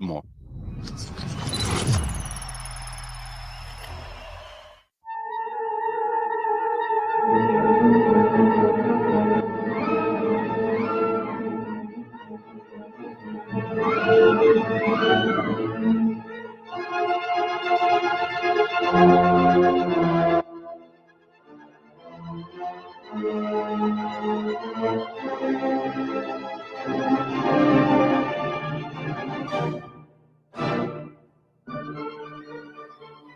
Mo.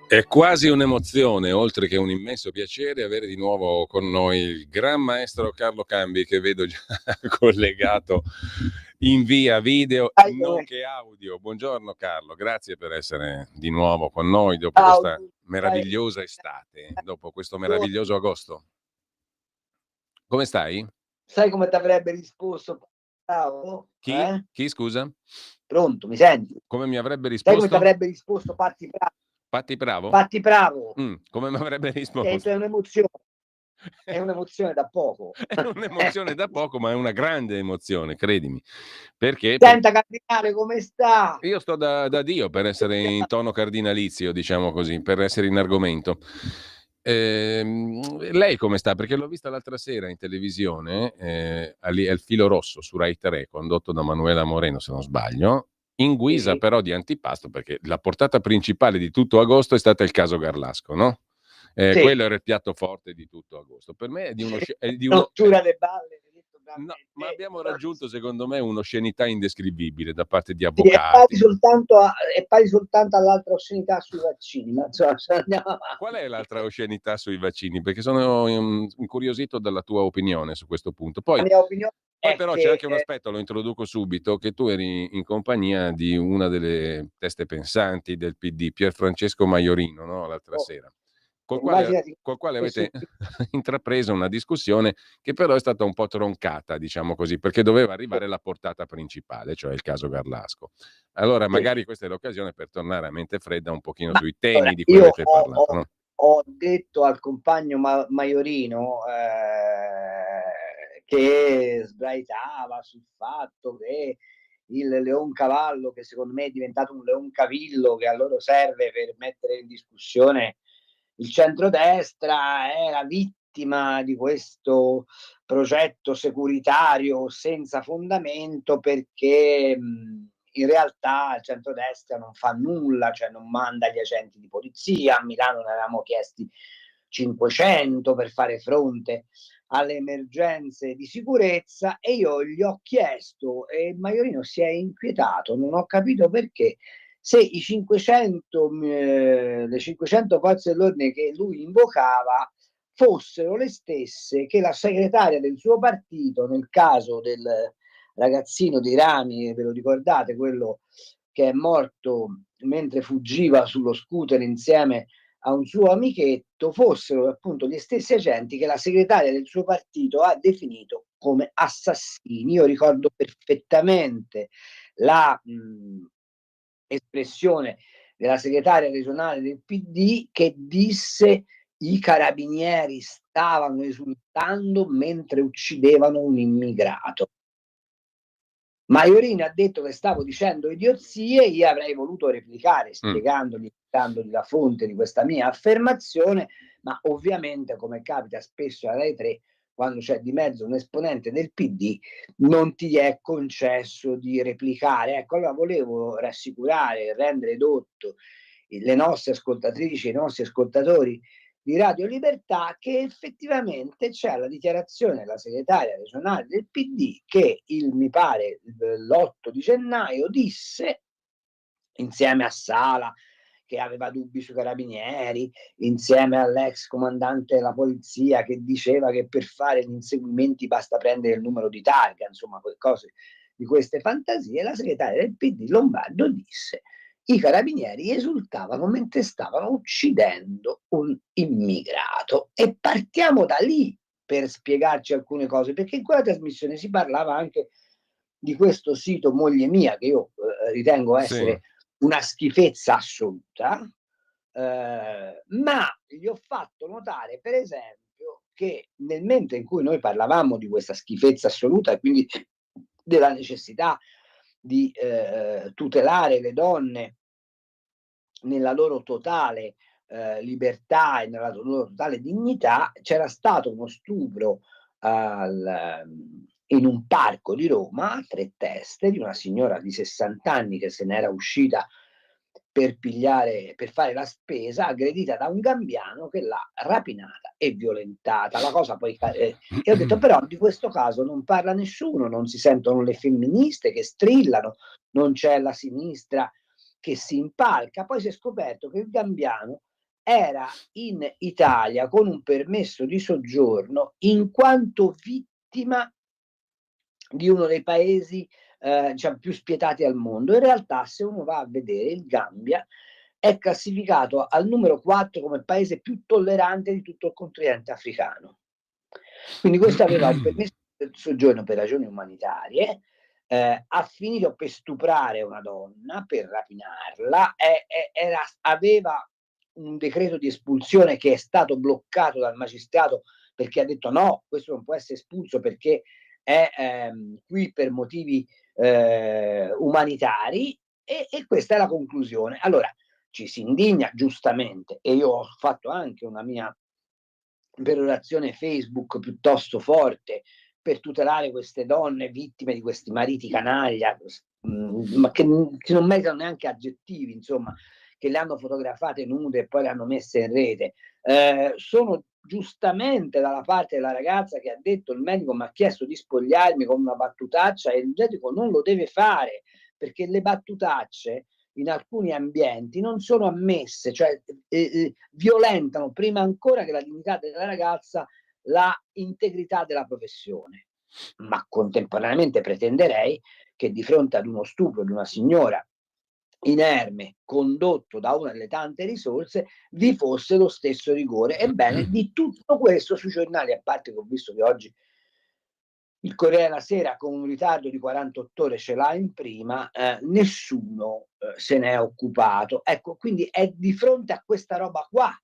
È quasi un'emozione, oltre che un immenso piacere, avere di nuovo con noi il gran maestro Carlo Cambi, che vedo già collegato in via video, nonché audio. Buongiorno Carlo, grazie per essere di nuovo con noi dopo questa meravigliosa estate, dopo questo meraviglioso agosto. Come stai? Sai come ti avrebbe risposto? Chi? Chi, scusa? Pronto, mi senti? Come mi avrebbe risposto? Sai come ti avrebbe risposto Patti Bravo? Patti Bravo? Patti Bravo. Come mi avrebbe risposto? È un'emozione. È un'emozione da poco. È un'emozione da poco, ma è una grande emozione, credimi. Perché? Senta Cardinale, come sta? Io sto da Dio per essere in tono cardinalizio, diciamo così, per essere in argomento. Lei come sta? Perché l'ho vista l'altra sera in televisione, al Filo Rosso su Rai 3, condotto da Manuela Moreno, se non sbaglio, in guisa Sì. però di antipasto, perché la portata principale di tutto agosto è stata il caso Garlasco, no? Sì. Quello era il piatto forte di tutto agosto. Per me è di uno... Rottura le balle. No, ma abbiamo raggiunto, secondo me, un'oscenità indescrivibile da parte di Sì, è avvocati. pari soltanto all'altra oscenità sui vaccini. Ma insomma, andiamo avanti. Qual è l'altra oscenità sui vaccini? Perché sono incuriosito dalla tua opinione su questo punto. Poi, La mia opinione è però che, c'è anche un aspetto, lo introduco subito, che tu eri in compagnia di una delle teste pensanti del PD, Pierfrancesco Maiorino, no? L'altra sera. Col quale avete intrapreso una discussione che però è stata un po' troncata, diciamo così, perché doveva arrivare la portata principale, cioè il caso Garlasco. Allora, magari questa è l'occasione per tornare a mente fredda un pochino sui temi di cui avete parlato. No? Ho detto al compagno Maiorino che sbraitava sul fatto che il Leoncavallo, che secondo me è diventato un Leoncavillo, che a loro serve per mettere in discussione il centrodestra, era vittima di questo progetto securitario senza fondamento, perché in realtà il centrodestra non fa nulla, cioè non manda gli agenti di polizia. A Milano ne avevamo chiesti 500 per fare fronte alle emergenze di sicurezza, e io gli ho chiesto, e Maiorino si è inquietato, non ho capito perché, se i 500, le 500 forze dell'ordine che lui invocava fossero le stesse che la segretaria del suo partito, nel caso del ragazzino dei Rami, ve lo ricordate, quello che è morto mentre fuggiva sullo scooter insieme a un suo amichetto, fossero appunto gli stessi agenti che la segretaria del suo partito ha definito come assassini. Io ricordo perfettamente la espressione della segretaria regionale del PD, che disse: i carabinieri stavano esultando mentre uccidevano un immigrato. Maiorino ha detto che stavo dicendo idiozie, io avrei voluto replicare spiegandogli, dandogli la fonte di questa mia affermazione, ma ovviamente, come capita spesso a Rai 3, quando c'è di mezzo un esponente del PD, non ti è concesso di replicare. Ecco, allora volevo rassicurare e rendere edotto le nostre ascoltatrici e i nostri ascoltatori di Radio Libertà che effettivamente c'è la dichiarazione della segretaria regionale del PD che mi pare l'8 di gennaio disse, insieme a Sala che aveva dubbi sui carabinieri, insieme all'ex comandante della polizia che diceva che per fare gli inseguimenti basta prendere il numero di targa, insomma cose di queste fantasie, la segretaria del PD Lombardo disse: i carabinieri esultavano mentre stavano uccidendo un immigrato. E partiamo da lì per spiegarci alcune cose, perché in quella trasmissione si parlava anche di questo sito Moglie Mia, che io ritengo essere una schifezza assoluta, ma gli ho fatto notare, per esempio, che nel mentre in cui noi parlavamo di questa schifezza assoluta e quindi della necessità di tutelare le donne nella loro totale libertà e nella loro totale dignità, c'era stato uno stupro in un parco di Roma a Tre Teste di una signora di 60 anni che se n'era uscita per fare la spesa, aggredita da un gambbiano che l'ha rapinata e violentata. La cosa poi e ho detto però di questo caso non parla nessuno, non si sentono le femministe che strillano, non c'è la sinistra che si impalca. Poi si è scoperto che il gambbiano era in Italia con un permesso di soggiorno in quanto vittima di uno dei paesi diciamo più spietati al mondo. In realtà, se uno va a vedere, il Gambia è classificato al numero 4 come paese più tollerante di tutto il continente africano. Quindi questo aveva un permesso di soggiorno per ragioni umanitarie, ha finito per stuprare una donna, per rapinarla, aveva un decreto di espulsione che è stato bloccato dal magistrato perché ha detto no, questo non può essere espulso perché è qui per motivi umanitari e questa è la conclusione. Allora ci si indigna giustamente e io ho fatto anche una mia perorazione Facebook piuttosto forte per tutelare queste donne vittime di questi mariti canaglia, ma che non meritano neanche aggettivi, insomma, che le hanno fotografate nude e poi le hanno messe in rete. Sono giustamente dalla parte della ragazza che ha detto il medico mi ha chiesto di spogliarmi con una battutaccia e il medico non lo deve fare perché le battutacce in alcuni ambienti non sono ammesse, cioè violentano prima ancora che la dignità della ragazza la integrità della professione. Ma contemporaneamente pretenderei che di fronte ad uno stupro di una signora inerme condotto da una delle tante risorse vi fosse lo stesso rigore. Ebbene, di tutto questo sui giornali, a parte che ho visto che oggi il Corriere della Sera con un ritardo di 48 ore ce l'ha in prima, nessuno se ne è occupato. Ecco, quindi è di fronte a questa roba qua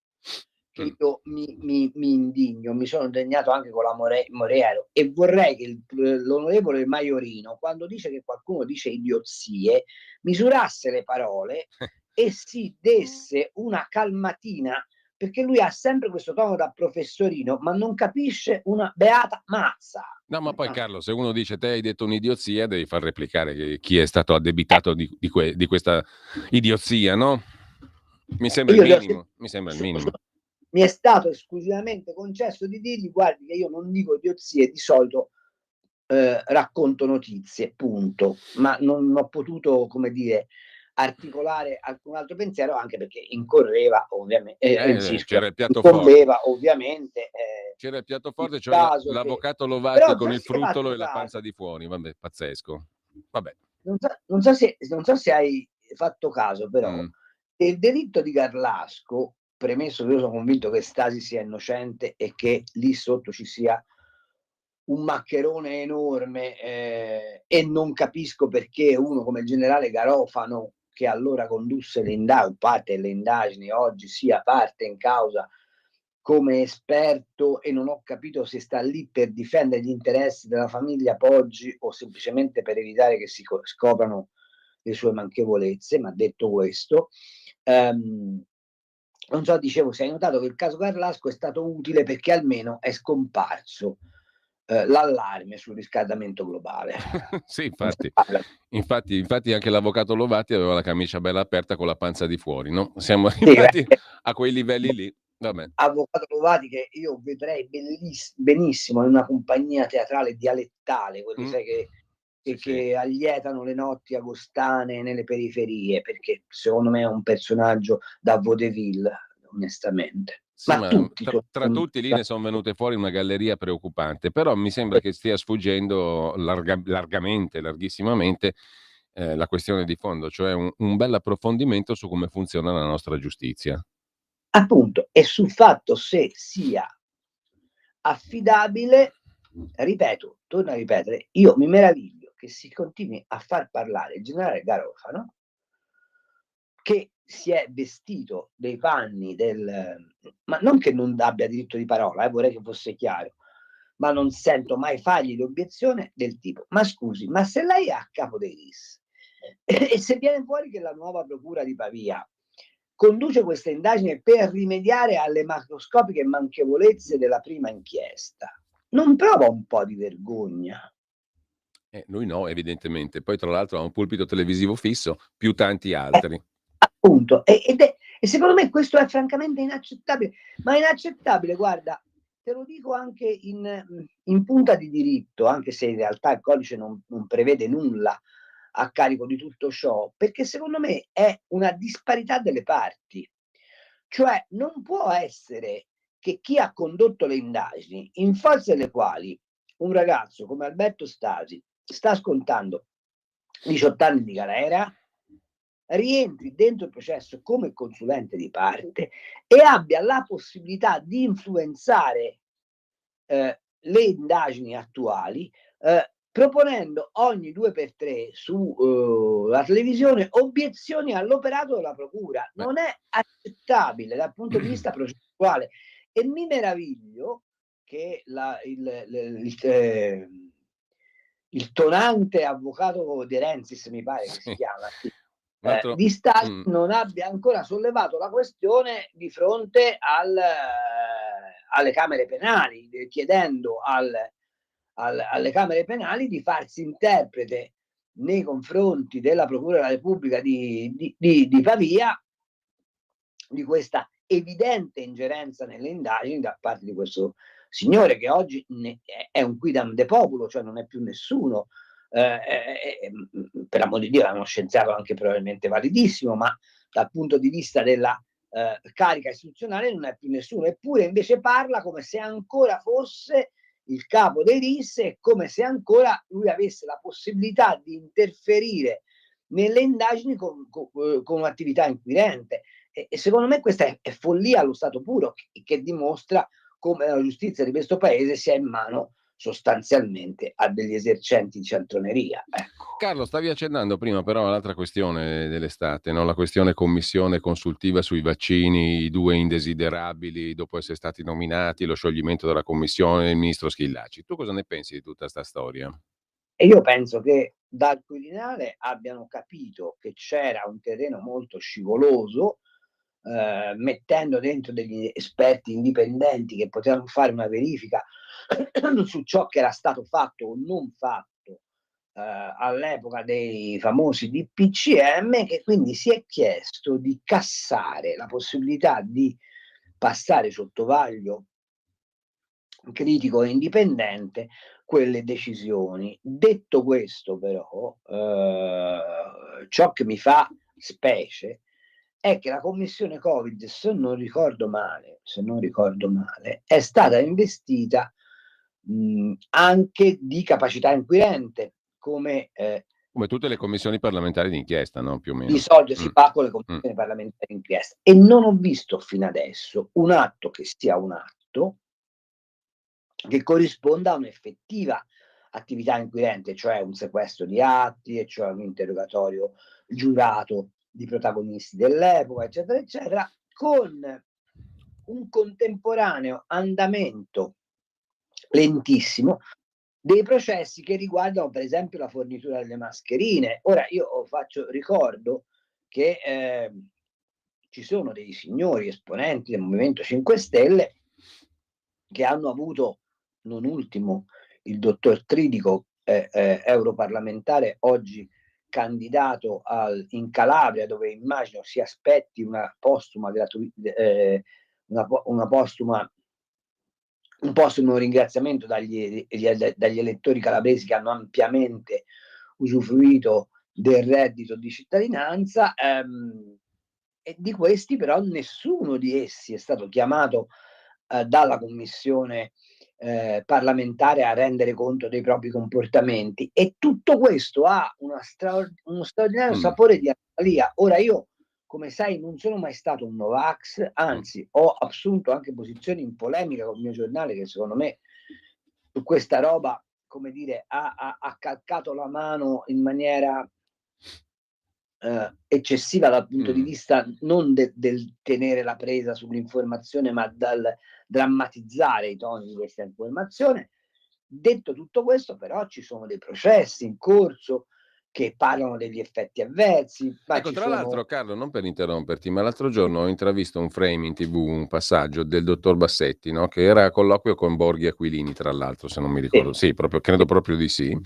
che io mi indigno, mi sono indignato anche con la Morero e vorrei che l'onorevole Maiorino, quando dice che qualcuno dice idiozie, misurasse le parole e si desse una calmatina perché lui ha sempre questo tono da professorino, ma non capisce una beata mazza. No, ma poi Carlo, se uno dice te hai detto un'idiozia, devi far replicare chi è stato addebitato di questa idiozia, no? Mi sembra il minimo, mi sembra il minimo. Mi è stato esclusivamente concesso di dirgli guardi che io non dico idiozie, di solito racconto notizie, punto. Ma non ho potuto, come dire, articolare alcun altro pensiero anche perché incorreva ovviamente c'era il piatto forte. Ovviamente c'era il piatto forte, cioè l'avvocato Lovati con il fruttolo e la panza di fuori, vabbè, pazzesco. Vabbè. Non so se hai fatto caso, però il delitto di Garlasco, premesso che io sono convinto che Stasi sia innocente e che lì sotto ci sia un maccherone enorme e non capisco perché uno come il generale Garofano, che allora condusse parte delle indagini, oggi sia parte in causa come esperto e non ho capito se sta lì per difendere gli interessi della famiglia Poggi o semplicemente per evitare che si scoprano le sue manchevolezze, ma detto questo, non so, dicevo, se hai notato che il caso Garlasco è stato utile perché almeno è scomparso l'allarme sul riscaldamento globale. Sì, infatti anche l'avvocato Lovati aveva la camicia bella aperta con la panza di fuori, no? Siamo arrivati a quei livelli lì. Vabbè. Avvocato Lovati che io vedrei benissimo in una compagnia teatrale dialettale, quelli sai che allietano le notti agostane nelle periferie, perché secondo me è un personaggio da vaudeville, onestamente. Sì, ma tra tutti lì ne sono venute fuori una galleria preoccupante, però mi sembra che stia sfuggendo larghissimamente la questione di fondo, cioè un bel approfondimento su come funziona la nostra giustizia. Appunto, e sul fatto se sia affidabile, ripeto, torno a ripetere, io mi meraviglio che si continui a far parlare il generale Garofano, che si è vestito dei panni ma non che non abbia diritto di parola, vorrei che fosse chiaro, ma non sento mai fargli l'obiezione del tipo: ma scusi, ma se lei è a capo dei RIS E se viene fuori che la nuova procura di Pavia conduce questa indagine per rimediare alle macroscopiche manchevolezze della prima inchiesta, non prova un po' di vergogna? Lui no, evidentemente. Poi tra l'altro ha un pulpito televisivo fisso, più tanti altri. Appunto, e secondo me questo è francamente inaccettabile, ma inaccettabile, guarda, te lo dico anche in punta di diritto, anche se in realtà il codice non prevede nulla a carico di tutto ciò, perché secondo me è una disparità delle parti. Cioè non può essere che chi ha condotto le indagini, in forza delle quali un ragazzo come Alberto Stasi sta scontando 18 anni di galera, rientri dentro il processo come consulente di parte e abbia la possibilità di influenzare le indagini attuali, proponendo ogni 2x3 su la televisione obiezioni all'operato della procura. Beh. Non è accettabile dal punto di vista processuale e mi meraviglio che il tonante avvocato De Renzis, mi pare che si chiama, di Stasi non abbia ancora sollevato la questione di fronte alle Camere penali, chiedendo alle Camere penali di farsi interprete nei confronti della Procura della Repubblica di Pavia di questa evidente ingerenza nelle indagini da parte di questo signore che oggi è un quidam de populo, cioè non è più nessuno. Per amor di Dio, è uno scienziato anche probabilmente validissimo, ma dal punto di vista della carica istituzionale non è più nessuno. Eppure invece parla come se ancora fosse il capo dei RIS e come se ancora lui avesse la possibilità di interferire nelle indagini con un'attività inquirente. E secondo me questa è follia allo stato puro, che dimostra come la giustizia di questo paese sia in mano sostanzialmente a degli esercenti di cialtroneria. Ecco. Carlo, stavi accennando prima però all'altra questione dell'estate, no? La questione commissione consultiva sui vaccini, i 2 indesiderabili dopo essere stati nominati, lo scioglimento della commissione, il ministro Schillaci. Tu cosa ne pensi di tutta sta storia? E io penso che dal Quirinale abbiano capito che c'era un terreno molto scivoloso, mettendo dentro degli esperti indipendenti che potevano fare una verifica su ciò che era stato fatto o non fatto all'epoca dei famosi DPCM, che quindi si è chiesto di cassare la possibilità di passare sotto vaglio critico e indipendente quelle decisioni. Detto questo però, ciò che mi fa specie è che la commissione Covid, se non ricordo male, è stata investita anche di capacità inquirente, come Come tutte le commissioni parlamentari d'inchiesta, no, più o di meno. solito si fa con le commissioni parlamentari d'inchiesta. E non ho visto fino adesso un atto che sia un atto che corrisponda a un'effettiva attività inquirente, cioè un sequestro di atti, e cioè un interrogatorio giurato di protagonisti dell'epoca, eccetera, eccetera, con un contemporaneo andamento lentissimo dei processi che riguardano per esempio la fornitura delle mascherine. Ora io ricordo che ci sono dei signori esponenti del Movimento 5 Stelle che hanno avuto, non ultimo, il dottor Tridico, europarlamentare, oggi candidato in Calabria, dove immagino si aspetti una postuma un postumo ringraziamento dagli elettori calabresi che hanno ampiamente usufruito del reddito di cittadinanza, e di questi però nessuno di essi è stato chiamato dalla commissione parlamentare a rendere conto dei propri comportamenti, e tutto questo ha uno straordinario sapore di anomalia. Ora io, come sai, non sono mai stato un Novax, anzi ho assunto anche posizioni in polemica col mio giornale, che secondo me su questa roba, come dire, ha calcato la mano in maniera eccessiva dal punto di vista non del tenere la presa sull'informazione, ma dal drammatizzare i toni di questa informazione. Detto tutto questo, però ci sono dei processi in corso che parlano degli effetti avversi. Ecco, tra l'altro, Carlo, non per interromperti, ma l'altro giorno ho intravisto un frame in TV, un passaggio del dottor Bassetti, no? Che era a colloquio con Borghi Aquilini, tra l'altro, se non mi ricordo. Sì, proprio, credo proprio di sì.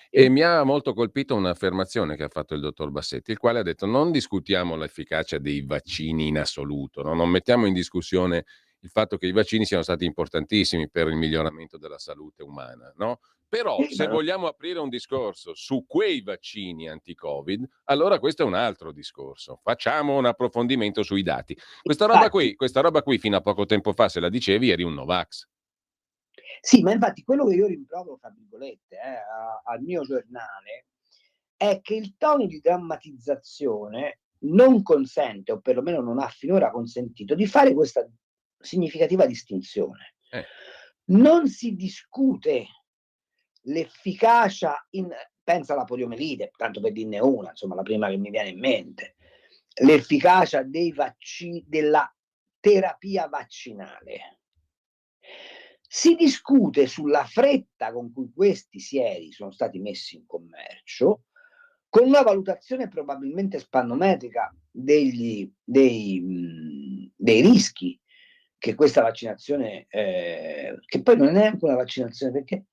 E mi ha molto colpito un'affermazione che ha fatto il dottor Bassetti, il quale ha detto: non discutiamo l'efficacia dei vaccini in assoluto, no? Non mettiamo in discussione il fatto che i vaccini siano stati importantissimi per il miglioramento della salute umana, no? Però se vogliamo aprire un discorso su quei vaccini anti-Covid, allora questo è un altro discorso. Facciamo un approfondimento sui dati. Questa roba qui fino a poco tempo fa, se la dicevi, eri un Novax. Sì, ma infatti quello che io rimprovero, fra virgolette, al mio giornale, è che il tono di drammatizzazione non consente, o perlomeno non ha finora consentito, di fare questa significativa distinzione. Non si discute l'efficacia pensa alla poliomelite, tanto per dirne una, insomma la prima che mi viene in mente, l'efficacia della terapia vaccinale. Si discute sulla fretta con cui questi sieri sono stati messi in commercio, con una valutazione probabilmente spannometrica dei rischi che questa vaccinazione, che poi non è neanche una vaccinazione, perché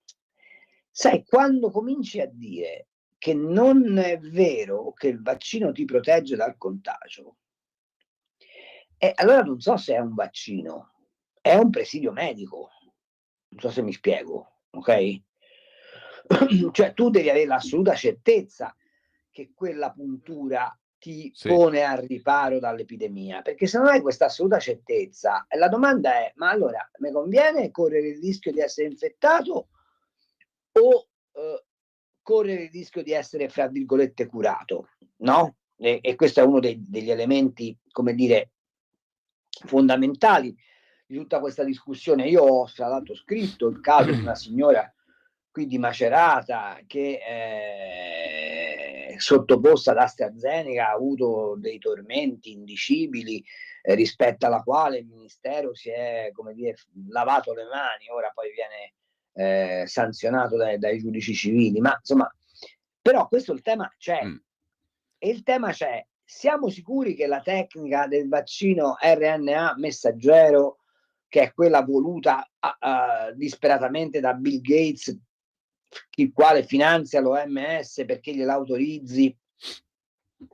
sai, quando cominci a dire che non è vero che il vaccino ti protegge dal contagio, allora non so se è un vaccino, è un presidio medico. Non so se mi spiego, ok? Cioè tu devi avere l'assoluta certezza che quella puntura ti pone al riparo dall'epidemia, perché se non hai questa assoluta certezza, la domanda è: ma allora mi conviene correre il rischio di essere infettato o correre il rischio di essere, fra virgolette, curato, no? E questo è uno degli elementi, come dire, fondamentali di tutta questa discussione. Io ho tra l'altro scritto il caso di una signora qui di Macerata che sottoposta ad AstraZeneca ha avuto dei tormenti indicibili, rispetto alla quale il ministero si è, come dire, lavato le mani, ora poi viene sanzionato dai giudici civili, ma insomma, però questo il tema c'è. E il tema c'è: siamo sicuri che la tecnica del vaccino RNA messaggero, che è quella voluta disperatamente da Bill Gates, il quale finanzia l'OMS perché gliela autorizzi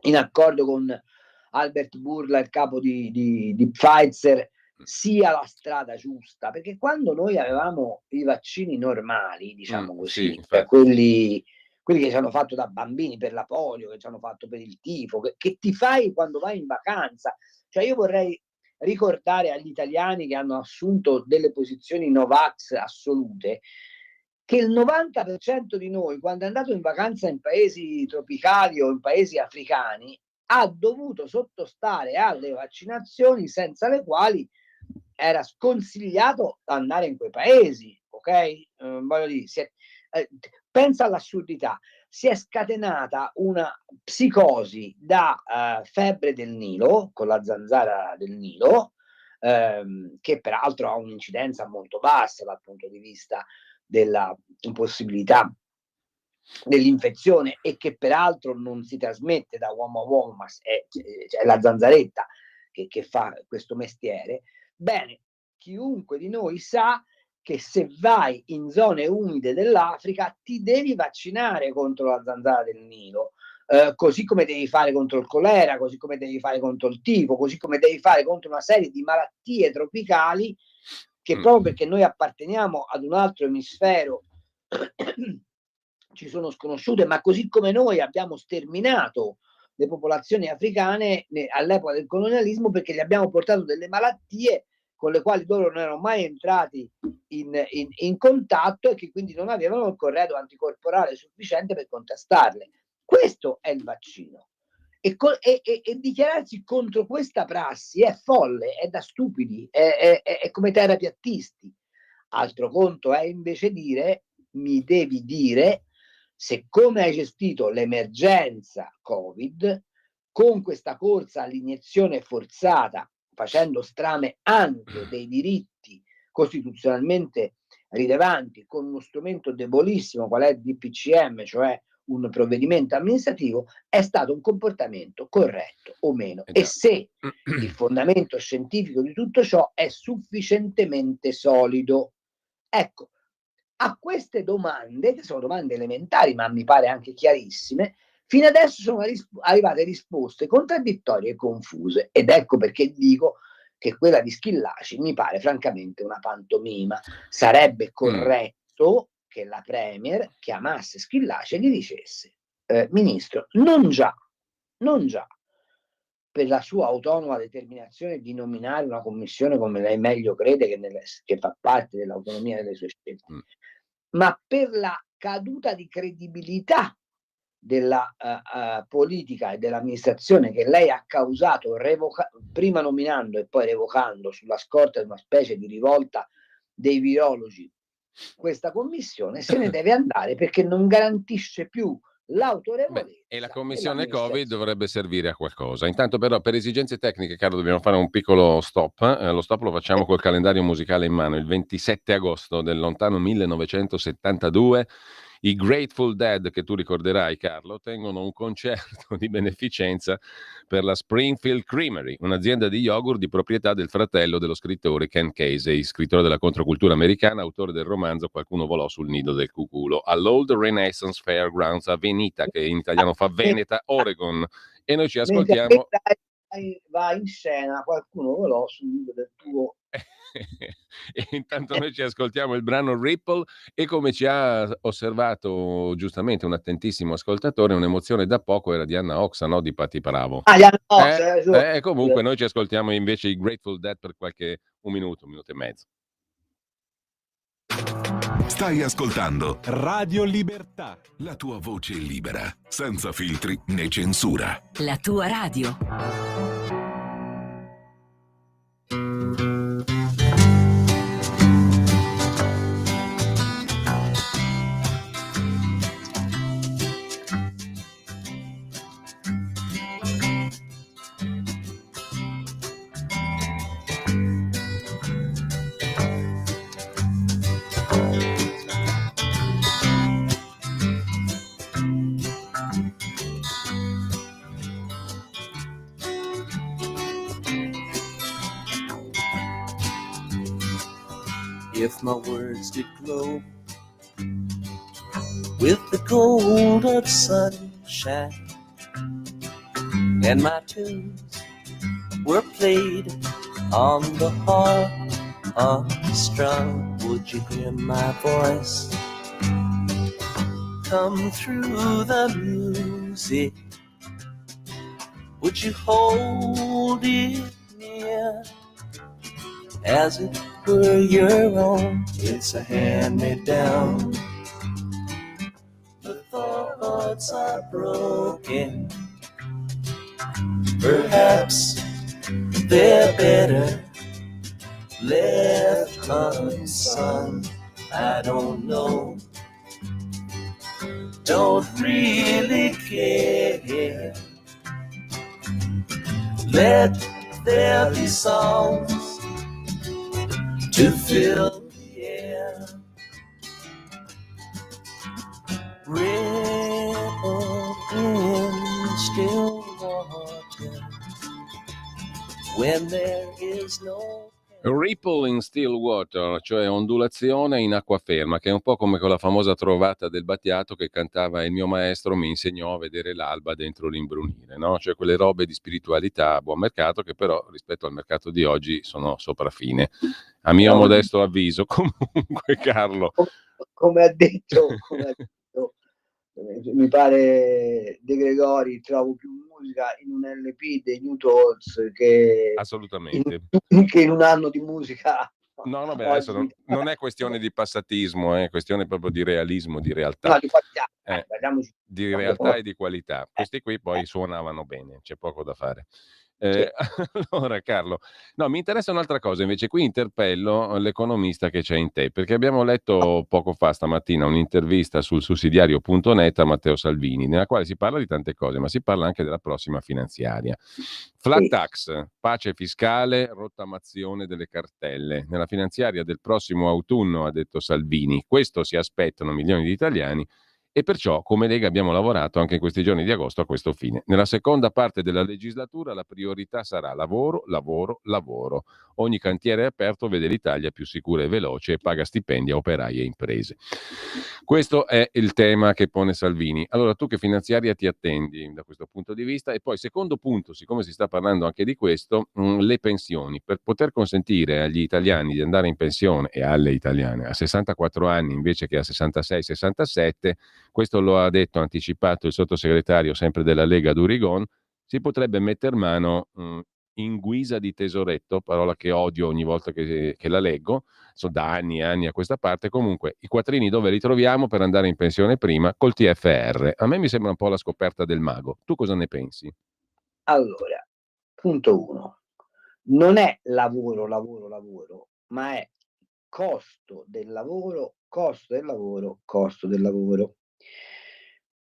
in accordo con Albert Bourla, il capo di Pfizer, sia la strada giusta? Perché quando noi avevamo i vaccini normali, diciamo così, cioè quelli che ci hanno fatto da bambini per la polio, che ci hanno fatto per il tifo, che ti fai quando vai in vacanza. Cioè io vorrei ricordare agli italiani che hanno assunto delle posizioni Novax assolute, che il 90% di noi, quando è andato in vacanza in paesi tropicali o in paesi africani, ha dovuto sottostare alle vaccinazioni senza le quali era sconsigliato andare in quei paesi, ok? Voglio dire, pensa all'assurdità. Si è scatenata una psicosi da febbre del Nilo, con la zanzara del Nilo, che peraltro ha un'incidenza molto bassa dal punto di vista della possibilità dell'infezione, e che peraltro non si trasmette da uomo a uomo, ma è la zanzaretta che fa questo mestiere. Bene, chiunque di noi sa che se vai in zone umide dell'Africa ti devi vaccinare contro la zanzara del Nilo, così come devi fare contro il colera, così come devi fare contro il tifo, così come devi fare contro una serie di malattie tropicali che proprio perché noi apparteniamo ad un altro emisfero ci sono sconosciute, ma così come noi abbiamo sterminato le popolazioni africane all'epoca del colonialismo, perché gli abbiamo portato delle malattie con le quali loro non erano mai entrati in contatto e che quindi non avevano il corredo anticorporale sufficiente per contrastarle. Questo è il vaccino. E dichiararsi contro questa prassi è folle, è da stupidi, è come terapiattisti. Altro conto è invece dire: mi devi dire se, come hai gestito l'emergenza Covid, con questa corsa all'iniezione forzata, facendo strame anche dei diritti costituzionalmente rilevanti, con uno strumento debolissimo qual è il DPCM, cioè un provvedimento amministrativo è stato un comportamento corretto o meno, e se il fondamento scientifico di tutto ciò è sufficientemente solido. Ecco, a queste domande, che sono domande elementari ma mi pare anche chiarissime, fino adesso sono arrivate risposte contraddittorie e confuse, ed ecco perché dico che quella di Schillaci mi pare francamente una pantomima. Sarebbe corretto che la Premier chiamasse Schillaci e gli dicesse: Ministro, non già per la sua autonoma determinazione di nominare una commissione come lei meglio crede, che fa parte dell'autonomia delle sue scelte, ma per la caduta di credibilità della politica e dell'amministrazione che lei ha causato prima nominando e poi revocando sulla scorta di una specie di rivolta dei virologi. Questa commissione se ne deve andare perché non garantisce più l'autorevolezza. E la commissione Covid dovrebbe servire a qualcosa. Intanto però per esigenze tecniche, Carlo, dobbiamo fare un piccolo stop. Lo stop lo facciamo col calendario musicale in mano. Il 27 agosto del lontano 1972 i Grateful Dead, che tu ricorderai Carlo, tengono un concerto di beneficenza per la Springfield Creamery, un'azienda di yogurt di proprietà del fratello dello scrittore Ken Casey, scrittore della controcultura americana, autore del romanzo Qualcuno volò sul nido del cuculo, all'Old Renaissance Fairgrounds a Veneta, che in italiano fa Veneta, Oregon. E noi ci ascoltiamo... Va in scena Qualcuno volò sul nido del tuo... E intanto noi ci ascoltiamo il brano Ripple, e come ci ha osservato giustamente un attentissimo ascoltatore, un'emozione da poco era di Anna Oxa, no di Patti Bravo. Comunque noi ci ascoltiamo invece i Grateful Dead per un minuto e mezzo. Stai ascoltando Radio Libertà, la tua voce libera, senza filtri né censura. La tua radio. If my words did glow with the gold of sunshine, and my tunes were played on the harp unstrung, would you hear my voice come through the music? Would you hold it near as it were your own? It's a hand-me-down. The thoughts are broken. Perhaps they're better left unsung. I don't know. Don't really care. Let there be songs to fill the air. Ripple in still water when there is no... Ripple in still water, cioè ondulazione in acquaferma, che è un po' come con la famosa trovata del Battiato che cantava il mio maestro mi insegnò a vedere l'alba dentro l'imbrunire, no? Cioè quelle robe di spiritualità a buon mercato che però rispetto al mercato di oggi sono sopraffine, a mio modesto avviso. Comunque Carlo, come ha detto mi pare De Gregori, trovo più musica in un LP dei New Talks che assolutamente che in un anno di musica. No, vabbè, adesso non è questione di passatismo, è questione proprio di realismo, di realtà. No, di qualità. Di realtà e di qualità. Questi qui poi suonavano bene, c'è poco da fare. Allora Carlo, no, mi interessa un'altra cosa invece, qui interpello l'economista che c'è in te, perché abbiamo letto poco fa stamattina un'intervista sul sussidiario.net a Matteo Salvini, nella quale si parla di tante cose, ma si parla anche della prossima finanziaria. Flat tax, pace fiscale, rottamazione delle cartelle. Nella finanziaria del prossimo autunno, ha detto Salvini, questo si aspettano milioni di italiani e perciò come Lega abbiamo lavorato anche in questi giorni di agosto a questo fine. Nella seconda parte della legislatura la priorità sarà lavoro, lavoro, lavoro. Ogni cantiere aperto vede l'Italia più sicura e veloce e paga stipendi a operai e imprese. Questo è il tema che pone Salvini. Allora tu che finanziaria ti attendi da questo punto di vista? E poi secondo punto, siccome si sta parlando anche di questo, le pensioni. Per poter consentire agli italiani di andare in pensione e alle italiane a 64 anni invece che a 66-67, questo lo ha detto, anticipato il sottosegretario sempre della Lega Durigon, si potrebbe metter mano in guisa di tesoretto, parola che odio ogni volta che la leggo, so da anni e anni a questa parte, comunque i quattrini dove li troviamo per andare in pensione prima? Col TFR. A me mi sembra un po' la scoperta del mago. Tu cosa ne pensi? Allora, punto 1. Non è lavoro, lavoro, lavoro, ma è costo del lavoro, costo del lavoro, costo del lavoro.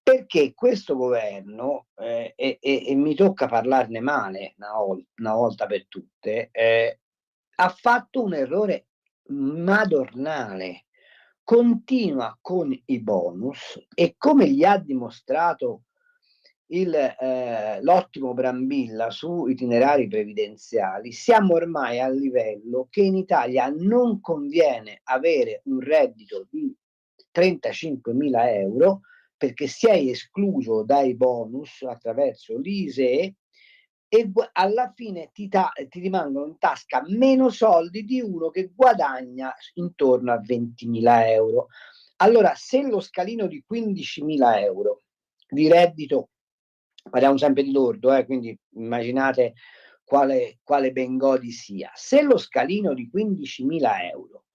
Perché questo governo, e mi tocca parlarne male una volta per tutte, ha fatto un errore madornale. Continua con i bonus e come gli ha dimostrato l'ottimo Brambilla su itinerari previdenziali, siamo ormai al livello che in Italia non conviene avere un reddito di 35.000 euro perché sei escluso dai bonus attraverso l'ISEE e alla fine ti rimangono in tasca meno soldi di uno che guadagna intorno a 20.000 euro. Allora, se lo scalino di 15.000 euro di reddito, parliamo sempre di lordo, quindi immaginate quale Bengodi sia, se lo scalino di 15.000 euro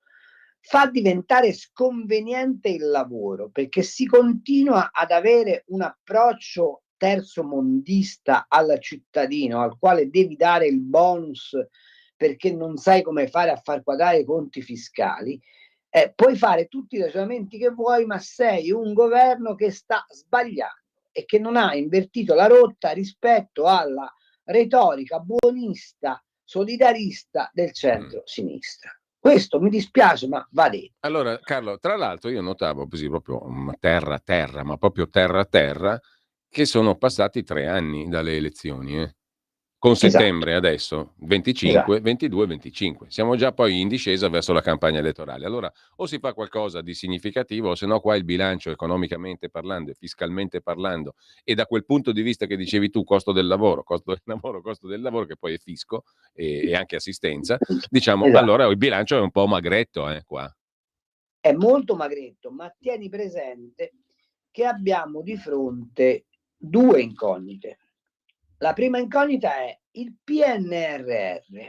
fa diventare sconveniente il lavoro perché si continua ad avere un approccio terzomondista al cittadino al quale devi dare il bonus perché non sai come fare a far quadrare i conti fiscali, puoi fare tutti i ragionamenti che vuoi, ma sei un governo che sta sbagliando e che non ha invertito la rotta rispetto alla retorica buonista, solidarista del centro-sinistra. Questo mi dispiace, ma va detto. Allora, Carlo, tra l'altro io notavo così proprio terra, ma proprio terra, che sono passati 3 anni dalle elezioni, con settembre adesso, 25, 22, 25. Siamo già poi in discesa verso la campagna elettorale. Allora, o si fa qualcosa di significativo, o se no qua il bilancio economicamente parlando e fiscalmente parlando, e da quel punto di vista che dicevi tu, costo del lavoro, che poi è fisco e anche assistenza, diciamo, allora il bilancio è un po' magretto, qua. È molto magretto, ma tieni presente che abbiamo di fronte 2 incognite. La prima incognita è il PNRR.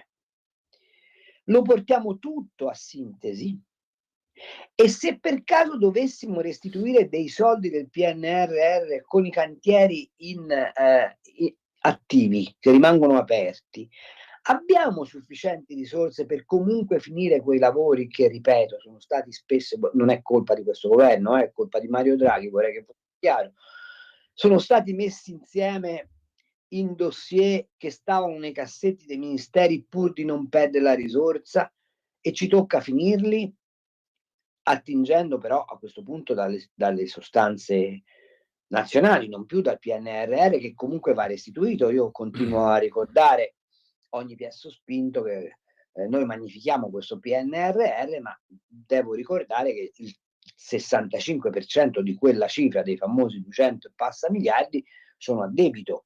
Lo portiamo tutto a sintesi e se per caso dovessimo restituire dei soldi del PNRR con i cantieri attivi, che rimangono aperti, abbiamo sufficienti risorse per comunque finire quei lavori che, ripeto, sono stati spesso, non è colpa di questo governo, è colpa di Mario Draghi, vorrei che fosse chiaro, sono stati messi insieme in dossier che stavano nei cassetti dei ministeri pur di non perdere la risorsa e ci tocca finirli attingendo però a questo punto dalle sostanze nazionali, non più dal PNRR che comunque va restituito. Io continuo a ricordare ogni piasso spinto che noi magnifichiamo questo PNRR, ma devo ricordare che il 65% di quella cifra dei famosi 200 e passa miliardi sono a debito,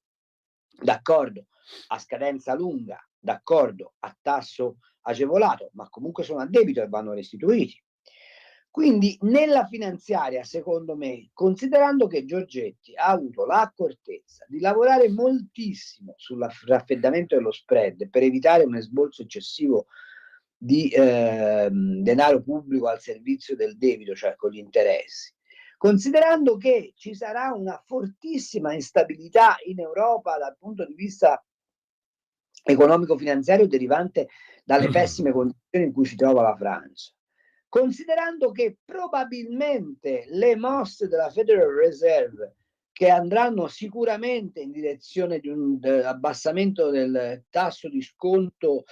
d'accordo, a scadenza lunga, d'accordo, a tasso agevolato, ma comunque sono a debito e vanno restituiti. Quindi nella finanziaria, secondo me, considerando che Giorgetti ha avuto l'accortezza di lavorare moltissimo sul raffreddamento dello spread per evitare un esborso eccessivo di denaro pubblico al servizio del debito, cioè con gli interessi, considerando che ci sarà una fortissima instabilità in Europa dal punto di vista economico-finanziario derivante dalle pessime condizioni in cui si trova la Francia, considerando che probabilmente le mosse della Federal Reserve, che andranno sicuramente in direzione di un abbassamento del tasso di sconto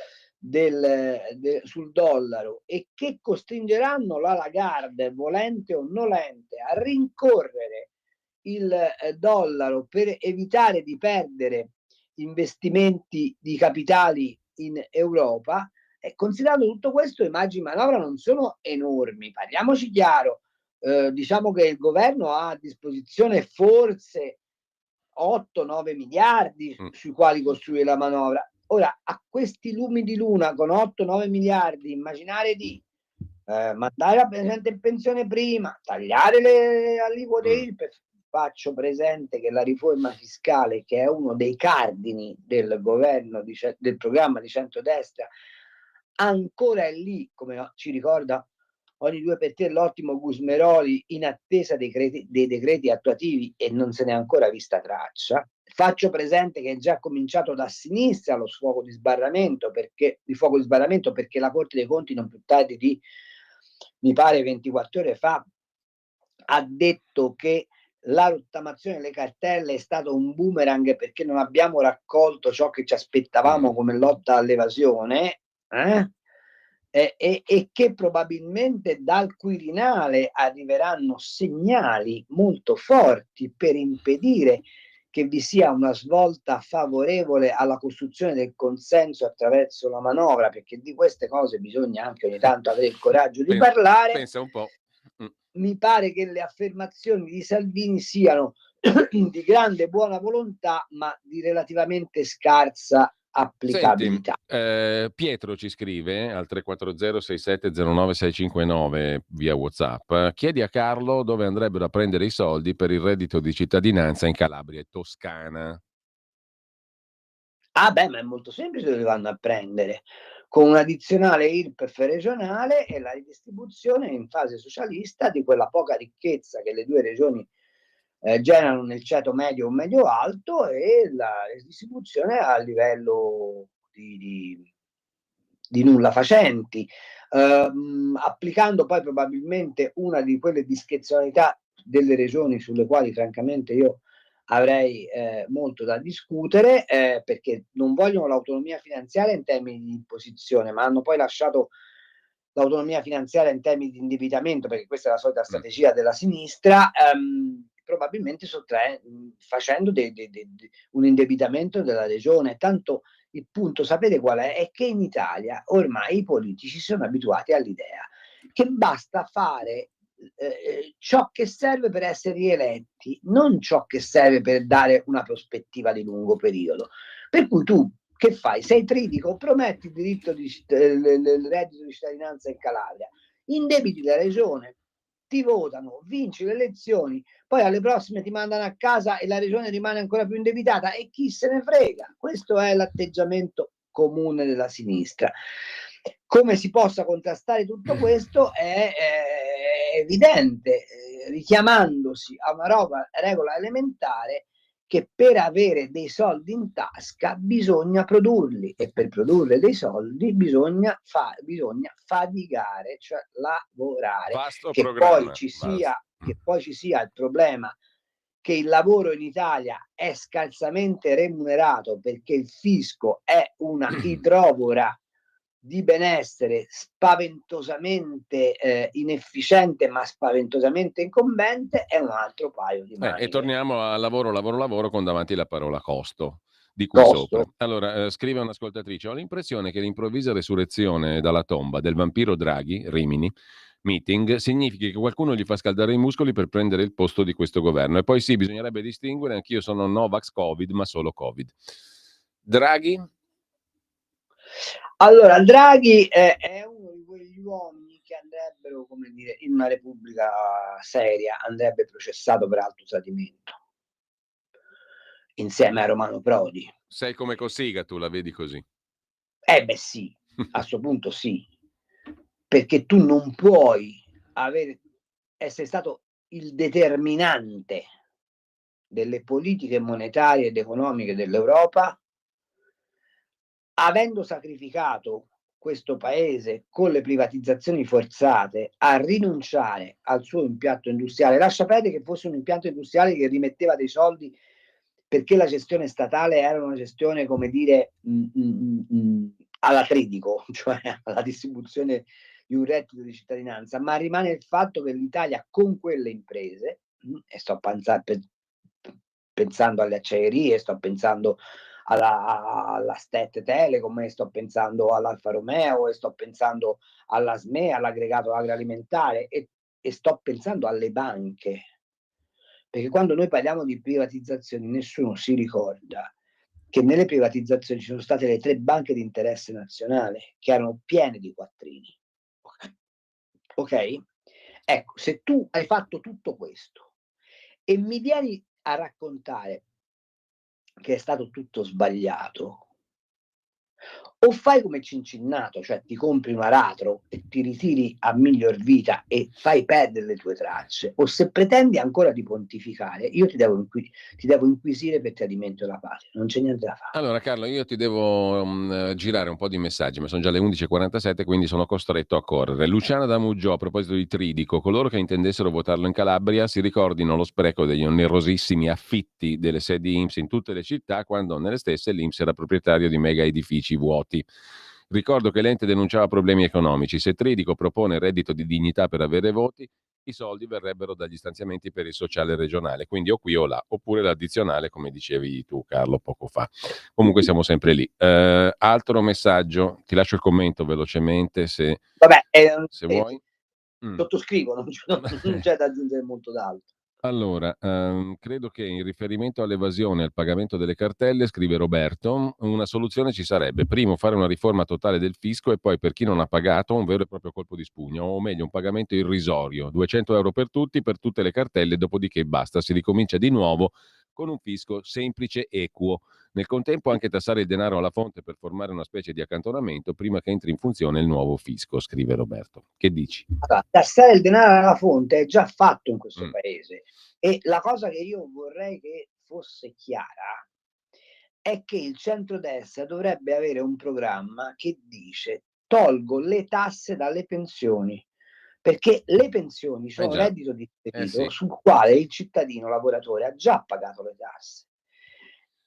sul dollaro e che costringeranno la Lagarde, volente o nolente, a rincorrere il dollaro per evitare di perdere investimenti di capitali in Europa. E considerando tutto questo, i margini di manovra non sono enormi, parliamoci chiaro. Diciamo che il governo ha a disposizione forse 8-9 miliardi sui quali costruire la manovra. Ora, a questi lumi di luna con 8-9 miliardi, immaginare di mandare la gente in pensione prima, tagliare le aliquote IRPEF. Faccio presente che la riforma fiscale, che è uno dei cardini del governo, del programma di centrodestra, ancora è lì, come ci ricorda ogni 2x3 l'ottimo Gusmeroli, in attesa dei decreti attuativi, e non se n'è ancora vista traccia. Faccio presente che è già cominciato da sinistra lo sfogo di sbarramento, perché la Corte dei Conti non più tardi di, mi pare, 24 ore fa, ha detto che la rottamazione delle cartelle è stato un boomerang perché non abbiamo raccolto ciò che ci aspettavamo come lotta all'evasione, e che probabilmente dal Quirinale arriveranno segnali molto forti per impedire che vi sia una svolta favorevole alla costruzione del consenso attraverso la manovra, perché di queste cose bisogna anche ogni tanto avere il coraggio di parlare. Pensa un po'. Mi pare che le affermazioni di Salvini siano di grande buona volontà, ma di relativamente scarsa applicabilità. Senti, Pietro ci scrive al 340 6709 659 via WhatsApp. Chiedi a Carlo dove andrebbero a prendere i soldi per il reddito di cittadinanza in Calabria e Toscana. Ma è molto semplice dove vanno a prendere, con un'addizionale IRPEF regionale e la ridistribuzione in fase socialista di quella poca ricchezza che le due regioni generano nel ceto medio o medio alto, e la distribuzione a livello di nulla facenti, applicando poi probabilmente una di quelle discrezionalità delle regioni sulle quali francamente io avrei molto da discutere, perché non vogliono l'autonomia finanziaria in termini di imposizione, ma hanno poi lasciato l'autonomia finanziaria in termini di indebitamento, perché questa è la solita strategia della sinistra, probabilmente facendo un indebitamento della regione. Tanto il punto, sapete qual è? È che in Italia ormai i politici sono abituati all'idea che basta fare ciò che serve per essere rieletti, non ciò che serve per dare una prospettiva di lungo periodo. Per cui tu che fai? Sei tridico, prometti il diritto il reddito di cittadinanza in Calabria, indebiti la regione, ti votano, vinci le elezioni, poi alle prossime ti mandano a casa e la regione rimane ancora più indebitata, e chi se ne frega? Questo è l'atteggiamento comune della sinistra. Come si possa contrastare tutto questo è evidente, richiamandosi a una regola elementare, che per avere dei soldi in tasca bisogna produrli, e per produrre dei soldi bisogna faticare, cioè lavorare. Che poi ci sia il problema che il lavoro in Italia è scarsamente remunerato, perché il fisco è una idrovora di benessere spaventosamente inefficiente, ma spaventosamente incombente, è un altro paio di maniche. E torniamo al lavoro con davanti la parola costo, di cui sopra. Allora, scrive un'ascoltatrice: ho l'impressione che l'improvvisa resurrezione dalla tomba del vampiro Draghi, Rimini, meeting, significhi che qualcuno gli fa scaldare i muscoli per prendere il posto di questo governo. E poi sì, bisognerebbe distinguere, anch'io sono Novax Covid, ma solo Covid. Draghi? Allora, Draghi è uno di quegli uomini che andrebbero, come dire, in una repubblica seria, andrebbe processato per alto tradimento, insieme a Romano Prodi. Sei come Cossiga, tu la vedi così? Sì, a questo punto sì, perché tu non puoi essere stato il determinante delle politiche monetarie ed economiche dell'Europa, avendo sacrificato questo paese con le privatizzazioni forzate a rinunciare al suo impianto industriale. Lascia perdere che fosse un impianto industriale che rimetteva dei soldi, perché la gestione statale era una gestione, come dire, alla Tridico, cioè alla distribuzione di un reddito di cittadinanza, ma rimane il fatto che l'Italia con quelle imprese, e sto pensando alle acciaierie, sto pensando alla Stette Telecom, e sto pensando all'Alfa Romeo, e sto pensando alla SME, all'aggregato agroalimentare, e sto pensando alle banche. Perché quando noi parliamo di privatizzazioni nessuno si ricorda che nelle privatizzazioni ci sono state le 3 banche di interesse nazionale che erano piene di quattrini. Ok? Ecco, se tu hai fatto tutto questo e mi vieni a raccontare che è stato tutto sbagliato, o fai come Cincinnato, cioè ti compri un aratro e ti ritiri a miglior vita e fai perdere le tue tracce, o se pretendi ancora di pontificare, io ti devo inquisire per tradimento della patria, non c'è niente da fare. Allora Carlo, io ti devo girare un po' di messaggi, ma sono già le 11:47, quindi sono costretto a correre. Luciana da Muggio, a proposito di Tridico, coloro che intendessero votarlo in Calabria si ricordino lo spreco degli onerosissimi affitti delle sedi INPS in tutte le città, quando nelle stesse l'INPS era proprietario di mega edifici vuoti. Ricordo che l'ente denunciava problemi economici. Se Tridico propone reddito di dignità per avere voti, i soldi verrebbero dagli stanziamenti per il sociale regionale, quindi o qui o là, oppure l'addizionale, come dicevi tu Carlo poco fa. Comunque siamo sempre lì. Altro messaggio, ti lascio il commento velocemente se, Vabbè, se vuoi. sottoscrivo, non c'è da aggiungere molto d'altro. Allora, credo che in riferimento all'evasione e al pagamento delle cartelle, scrive Roberto, una soluzione ci sarebbe. Primo, fare una riforma totale del fisco e poi per chi non ha pagato un vero e proprio colpo di spugna, o meglio un pagamento irrisorio, 200 euro per tutti, per tutte le cartelle, dopodiché basta, si ricomincia di nuovo con un fisco semplice, equo. Nel contempo anche tassare il denaro alla fonte per formare una specie di accantonamento prima che entri in funzione il nuovo fisco, scrive Roberto. Che dici? Allora, tassare il denaro alla fonte è già fatto in questo paese, e la cosa che io vorrei che fosse chiara è che il centrodestra dovrebbe avere un programma che dice: tolgo le tasse dalle pensioni, perché le pensioni sono un reddito differito sul quale il cittadino lavoratore ha già pagato le tasse.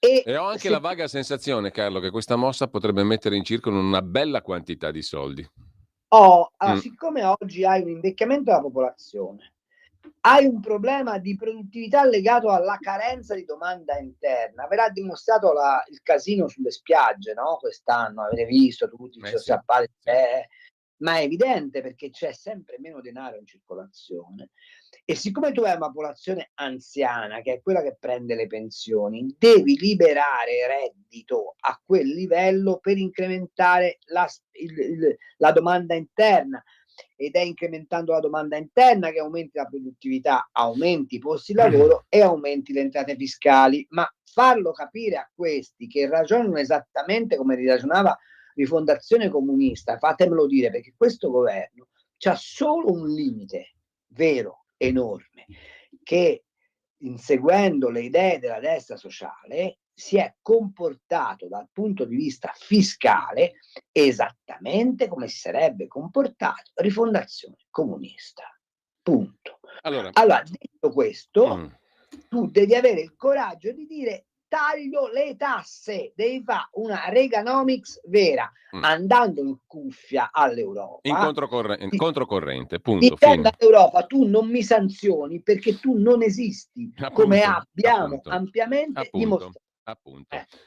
E ho anche la vaga sensazione, Carlo, che questa mossa potrebbe mettere in circolo una bella quantità di soldi. Siccome oggi hai un invecchiamento della popolazione, hai un problema di produttività legato alla carenza di domanda interna. Verrà dimostrato il casino sulle spiagge, no? Quest'anno avete visto tutti ma è evidente, perché c'è sempre meno denaro in circolazione, e siccome tu hai una popolazione anziana, che è quella che prende le pensioni, devi liberare reddito a quel livello per incrementare la domanda interna, ed è incrementando la domanda interna che aumenti la produttività, aumenti i posti di lavoro e aumenti le entrate fiscali. Ma farlo capire a questi che ragionano esattamente come ragionava Rifondazione Comunista, fatemelo dire, perché questo governo c'ha solo un limite vero, enorme, che inseguendo le idee della destra sociale si è comportato dal punto di vista fiscale esattamente come si sarebbe comportato Rifondazione Comunista. Punto. Allora detto questo, tu devi avere il coraggio di dire: taglio le tasse, devi fare una Reaganomics vera, andando in cuffia all'Europa. In controcorrente, punto. Dicendo all'Europa: tu non mi sanzioni perché tu non esisti, come abbiamo ampiamente dimostrato.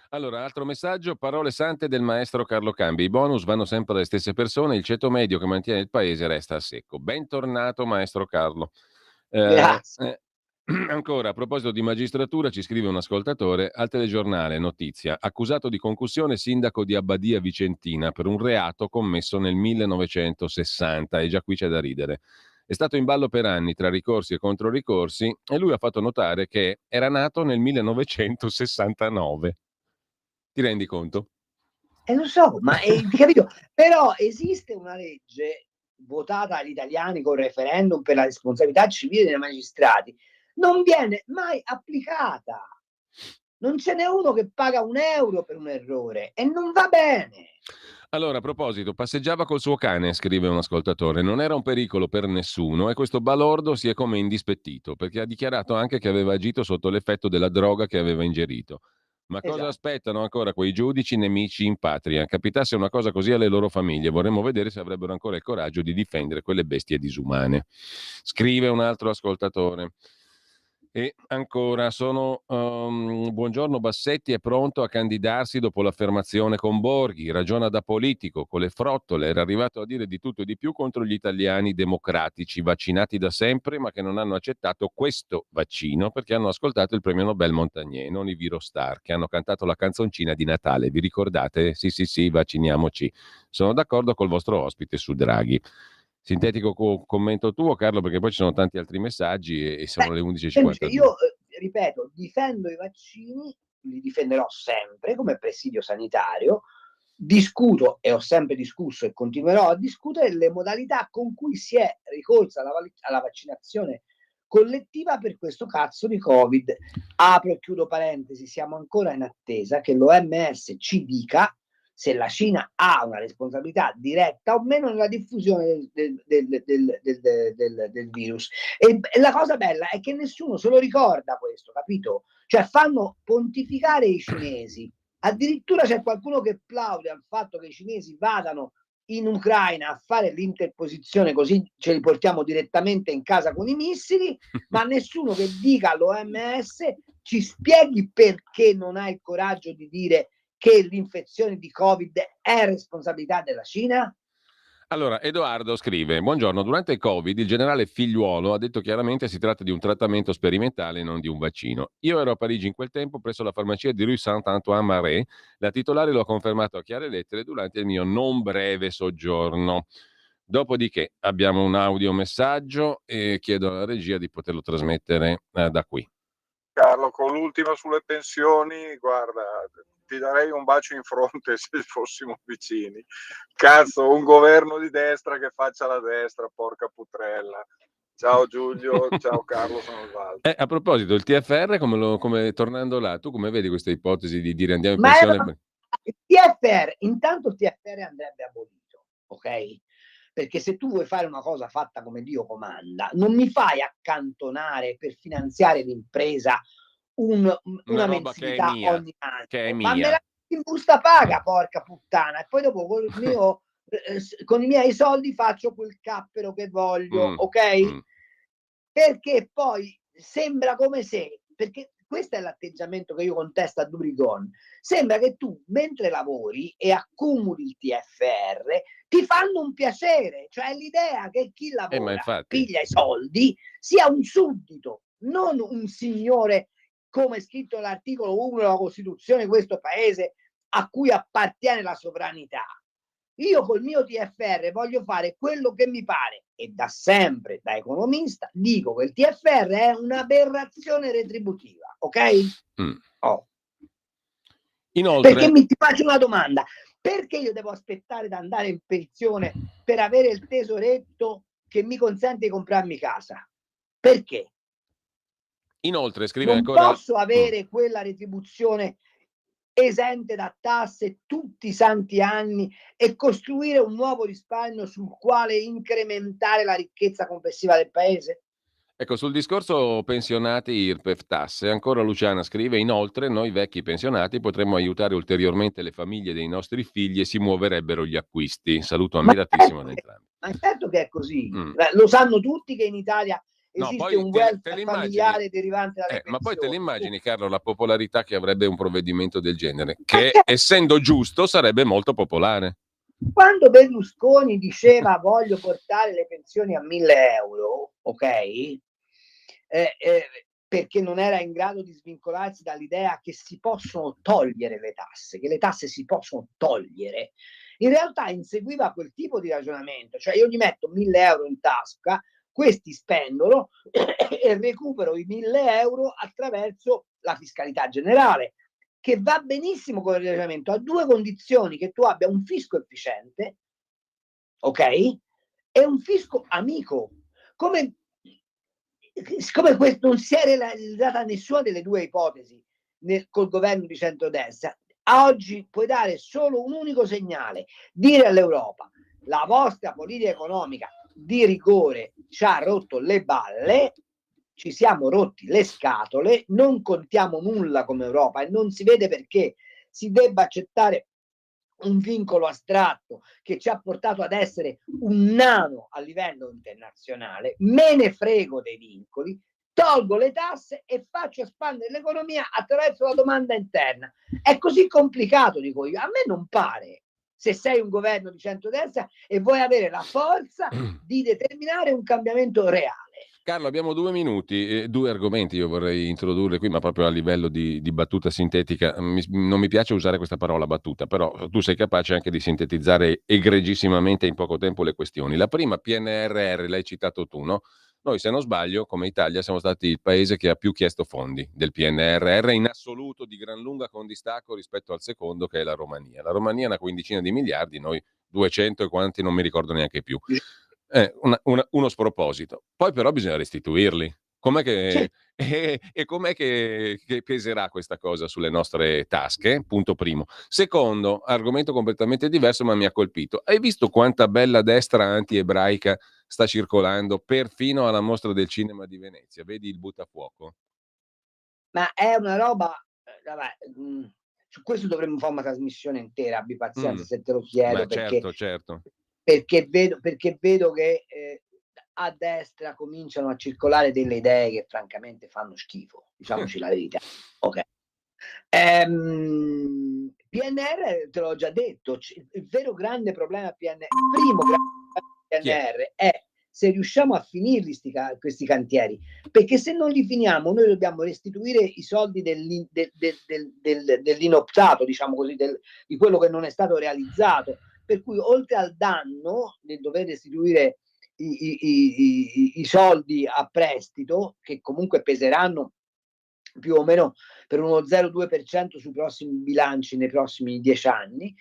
Allora, altro messaggio, parole sante del maestro Carlo Cambi. I bonus vanno sempre alle stesse persone, il ceto medio che mantiene il paese resta a secco. Bentornato maestro Carlo. Grazie. Ancora, a proposito di magistratura, ci scrive un ascoltatore al telegiornale, notizia: accusato di concussione sindaco di Abbadia Vicentina per un reato commesso nel 1960, e già qui c'è da ridere. È stato in ballo per anni tra ricorsi e controricorsi, e lui ha fatto notare che era nato nel 1969. Ti rendi conto? Lo so, ma capito? Però esiste una legge votata agli italiani con referendum per la responsabilità civile dei magistrati, non viene mai applicata. Non ce n'è uno che paga €1 per un errore, e non va bene. Allora, a proposito, passeggiava col suo cane, scrive un ascoltatore, non era un pericolo per nessuno, e questo balordo si è come indispettito, perché ha dichiarato anche che aveva agito sotto l'effetto della droga che aveva ingerito. Ma cosa aspettano ancora quei giudici nemici in patria? Capitasse una cosa così alle loro famiglie, vorremmo vedere se avrebbero ancora il coraggio di difendere quelle bestie disumane. Scrive un altro ascoltatore. E ancora, buongiorno Bassetti, è pronto a candidarsi dopo l'affermazione con Borghi, ragiona da politico, con le frottole, era arrivato a dire di tutto e di più contro gli italiani democratici, vaccinati da sempre ma che non hanno accettato questo vaccino perché hanno ascoltato il premio Nobel Montagnier, non i Virostar, che hanno cantato la canzoncina di Natale, vi ricordate? Sì, vacciniamoci. Sono d'accordo col vostro ospite su Draghi. Sintetico commento tuo, Carlo, perché poi ci sono tanti altri messaggi e sono le 11.52. Io ripeto, difendo i vaccini, li difenderò sempre come presidio sanitario, discuto e ho sempre discusso e continuerò a discutere le modalità con cui si è ricorsa alla vaccinazione collettiva per questo cazzo di Covid. Apro e chiudo parentesi, siamo ancora in attesa che l'OMS ci dica se la Cina ha una responsabilità diretta o meno nella diffusione del virus. E la cosa bella è che nessuno se lo ricorda questo, capito? Cioè fanno pontificare i cinesi. Addirittura c'è qualcuno che plaude al fatto che i cinesi vadano in Ucraina a fare l'interposizione, così ce li portiamo direttamente in casa con i missili, ma nessuno che dica all'OMS ci spieghi perché non ha il coraggio di dire che l'infezione di Covid è responsabilità della Cina? Allora, Edoardo scrive: buongiorno, durante il Covid il generale Figliuolo ha detto chiaramente che si tratta di un trattamento sperimentale e non di un vaccino. Io ero a Parigi in quel tempo presso la farmacia di Rue Saint-Antoine-Marais, la titolare lo ha confermato a chiare lettere durante il mio non breve soggiorno. Dopodiché abbiamo un audiomessaggio e chiedo alla regia di poterlo trasmettere da qui. Carlo, con l'ultima sulle pensioni, guarda, ti darei un bacio in fronte se fossimo vicini. Cazzo, un governo di destra che faccia la destra, porca putrella. Ciao Giulio, ciao Carlo, sono Osvaldo. A proposito, il TFR, come tornando là, tu come vedi questa ipotesi di dire andiamo in pensione? Il TFR, intanto il TFR andrebbe abolito, ok? Perché se tu vuoi fare una cosa fatta come Dio comanda, non mi fai accantonare per finanziare l'impresa una mensilità ogni anno, ma me la in busta paga, porca puttana, e poi dopo con i miei soldi faccio quel cappero che voglio, ok? Perché poi sembra come se, perché questo è l'atteggiamento che io contesto a Durigon, sembra che tu mentre lavori e accumuli il TFR ti fanno un piacere, cioè l'idea che chi lavora piglia i soldi sia un suddito, non un signore come è scritto nell'articolo 1 della Costituzione di questo paese a cui appartiene la sovranità. Io col mio TFR voglio fare quello che mi pare e da sempre, da economista, dico che il TFR è un'aberrazione retributiva, ok? Inoltre, perché ti faccio una domanda, perché io devo aspettare di andare in pensione per avere il tesoretto che mi consente di comprarmi casa? Perché? Inoltre scrive non ancora... posso avere quella retribuzione esente da tasse tutti i santi anni e costruire un nuovo risparmio sul quale incrementare la ricchezza complessiva del paese? Ecco, sul discorso pensionati, IRPEF, tasse, ancora Luciana scrive: inoltre noi vecchi pensionati potremmo aiutare ulteriormente le famiglie dei nostri figli e si muoverebbero gli acquisti. Saluto ammiratissimo da entrambi. Ma certo che è così, lo sanno tutti che in Italia esiste un welfare familiare derivante dalle pensioni. Ma poi te l'immagini, Carlo, la popolarità che avrebbe un provvedimento del genere, che essendo giusto sarebbe molto popolare. Quando Berlusconi diceva voglio portare le pensioni a 1.000 euro, ok? Perché non era in grado di svincolarsi dall'idea che si possono togliere le tasse, che le tasse si possono togliere. In realtà inseguiva quel tipo di ragionamento, cioè io gli metto 1.000 euro in tasca, questi spendono e recupero i 1.000 euro attraverso la fiscalità generale, che va benissimo con il ragionamento, a due condizioni: che tu abbia un fisco efficiente, ok? E un fisco amico. Siccome questo non si è realizzata nessuna delle due ipotesi col governo di centrodestra, a oggi puoi dare solo un unico segnale: dire all'Europa la vostra politica economica di rigore ci ha rotto le balle, ci siamo rotti le scatole, non contiamo nulla come Europa e non si vede perché si debba accettare un vincolo astratto che ci ha portato ad essere un nano a livello internazionale. Me ne frego dei vincoli, tolgo le tasse e faccio espandere l'economia attraverso la domanda interna. È così complicato, dico io. A me non pare, se sei un governo di centrodestra e vuoi avere la forza di determinare un cambiamento reale. Carlo, abbiamo 2 minuti, 2 argomenti io vorrei introdurre qui, ma proprio a livello di battuta sintetica. Non mi piace usare questa parola battuta, però tu sei capace anche di sintetizzare egregissimamente in poco tempo le questioni. La prima, PNRR, l'hai citato tu, no? Noi, se non sbaglio, come Italia, siamo stati il paese che ha più chiesto fondi del PNRR in assoluto, di gran lunga, con distacco rispetto al secondo, che è la Romania. La Romania ha una quindicina di miliardi, noi 200 e quanti non mi ricordo neanche più. Uno sproposito. Poi però bisogna restituirli. Com'è che, e com'è che peserà questa cosa sulle nostre tasche? Punto primo. Secondo, argomento completamente diverso, ma mi ha colpito. Hai visto quanta bella destra anti-ebraica sta circolando perfino alla Mostra del Cinema di Venezia? Vedi il buttafuoco? Ma è una roba, vabbè, su questo dovremmo fare una trasmissione intera, abbi pazienza se te lo chiedo, Ma perché, certo. perché vedo che a destra cominciano a circolare delle idee che francamente fanno schifo, diciamoci la verità. Ok. PNR, te l'ho già detto, il vero grande problema PNR, il primo grande PNR è se riusciamo a finirli questi cantieri, perché se non li finiamo noi dobbiamo restituire i soldi dell'inoptato, diciamo così, di quello che non è stato realizzato, per cui oltre al danno del dover restituire i soldi a prestito, che comunque peseranno più o meno per uno 0,2% sui prossimi bilanci nei prossimi 10 anni,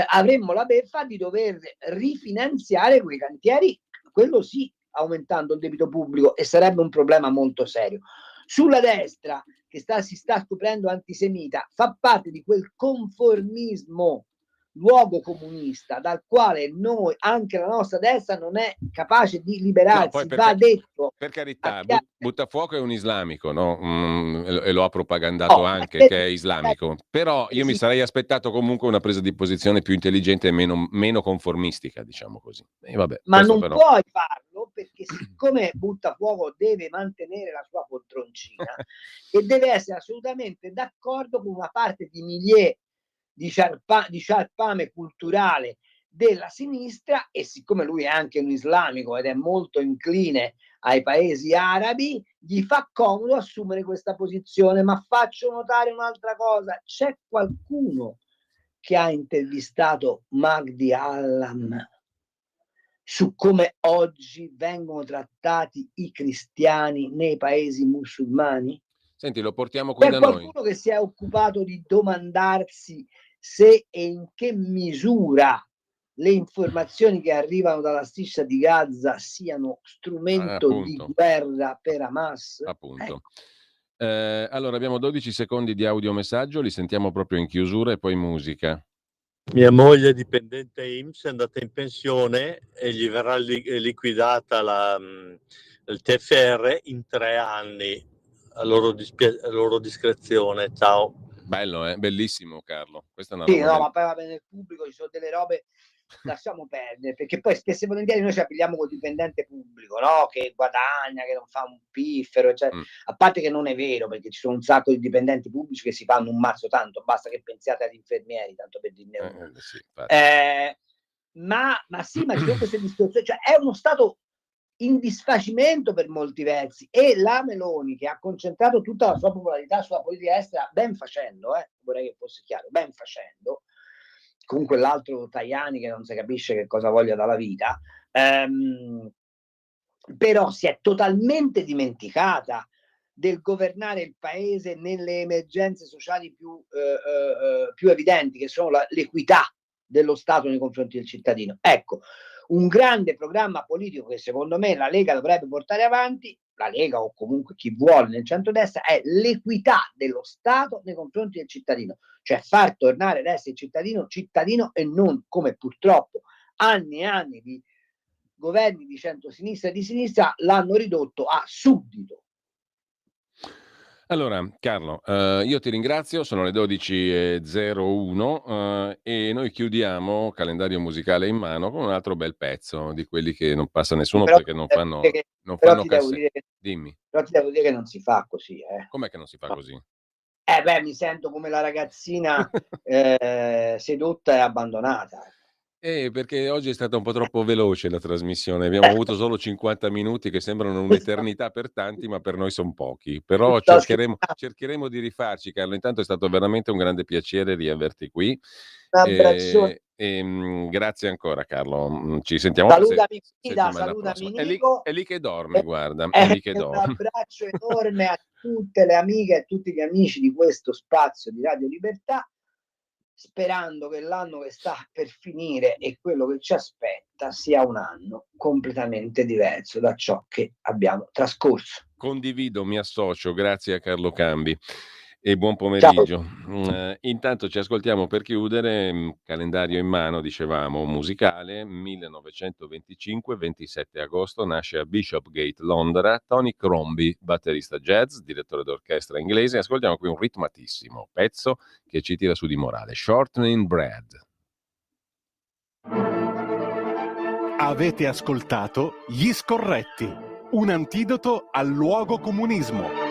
avremmo la beffa di dover rifinanziare quei cantieri, quello sì, aumentando il debito pubblico, e sarebbe un problema molto serio. Sulla destra, che si sta scoprendo antisemita, fa parte di quel conformismo luogo comunista dal quale noi, anche la nostra destra, non è capace di liberarsi. No, va detto, per carità, Buttafuoco è un islamico, no? E lo ha propagandato anche che è islamico, però io mi sarei aspettato comunque una presa di posizione più intelligente e meno conformistica, diciamo così. Vabbè, ma non però puoi farlo, perché siccome Buttafuoco deve mantenere la sua poltroncina e deve essere assolutamente d'accordo con una parte di milieu di sciarpame culturale della sinistra, e siccome lui è anche un islamico ed è molto incline ai paesi arabi, gli fa comodo assumere questa posizione. Ma faccio notare un'altra cosa: c'è qualcuno che ha intervistato Magdi Allam su come oggi vengono trattati i cristiani nei paesi musulmani? Senti, lo portiamo qui da noi. C'è qualcuno che si è occupato di domandarsi se e in che misura le informazioni che arrivano dalla striscia di Gaza siano strumento di guerra per Hamas? Appunto. Allora, abbiamo 12 secondi di audiomessaggio, li sentiamo proprio in chiusura e poi musica. Mia moglie è dipendente INPS, è andata in pensione e gli verrà liquidata il TFR in 3 anni, a loro discrezione. Ciao. Bello, bellissimo, Carlo. Questa è una roba. No, ma poi va bene, nel pubblico ci sono delle robe, lasciamo perdere, perché poi spesso e volentieri noi ci abbiliamo col dipendente pubblico, no? Che guadagna, che non fa un piffero, eccetera. A parte che non è vero, perché ci sono un sacco di dipendenti pubblici che si fanno un mazzo tanto, basta che pensiate agli infermieri, tanto per dirne uno. Ma sì, ma ci sono queste distorsioni, cioè è uno stato in disfacimento per molti versi, e la Meloni, che ha concentrato tutta la sua popolarità sulla politica estera, ben facendo, vorrei che fosse chiaro, ben facendo, con quell'altro Tajani che non si capisce che cosa voglia dalla vita, però si è totalmente dimenticata del governare il paese nelle emergenze sociali più evidenti, che sono l'equità dello Stato nei confronti del cittadino. Ecco, un grande programma politico che secondo me la Lega dovrebbe portare avanti, la Lega o comunque chi vuole nel centrodestra, è l'equità dello Stato nei confronti del cittadino, cioè far tornare ad essere cittadino e non, come purtroppo anni e anni di governi di centrosinistra e di sinistra l'hanno ridotto a suddito. Allora, Carlo, io ti ringrazio, sono le 12:01 e noi chiudiamo calendario musicale in mano con un altro bel pezzo di quelli che non passa nessuno Però perché non fanno, non però fanno ti devo cassette. dire che, Dimmi, però ti devo dire che non si fa così, com'è che non si fa così? Beh, mi sento come la ragazzina sedotta e abbandonata. Perché oggi è stata un po' troppo veloce la trasmissione. Abbiamo avuto solo 50 minuti che sembrano un'eternità per tanti, ma per noi son pochi. Però Sto cercheremo di rifarci, Carlo. Intanto è stato veramente un grande piacere riaverti qui. Un abbraccione. Grazie ancora, Carlo. Ci sentiamo la Salutami Guida, settimana salutami prossima. Nico. È lì che dorme, E guarda, è lì che un dorme. abbraccio enorme a tutte le amiche e tutti gli amici di questo spazio di Radio Libertà, sperando che l'anno che sta per finire e quello che ci aspetta sia un anno completamente diverso da ciò che abbiamo trascorso. Condivido, mi associo, grazie a Carlo Cambi e buon Ciao. pomeriggio. Intanto ci ascoltiamo per chiudere, calendario in mano, dicevamo, musicale, 1925, 27 agosto, nasce a Bishopgate, Londra, Tony Crombie, batterista jazz, direttore d'orchestra inglese. Ascoltiamo qui un ritmatissimo pezzo che ci tira su di morale, Shortening Bread. Avete ascoltato Gli Scorretti, un antidoto al luogo comunismo.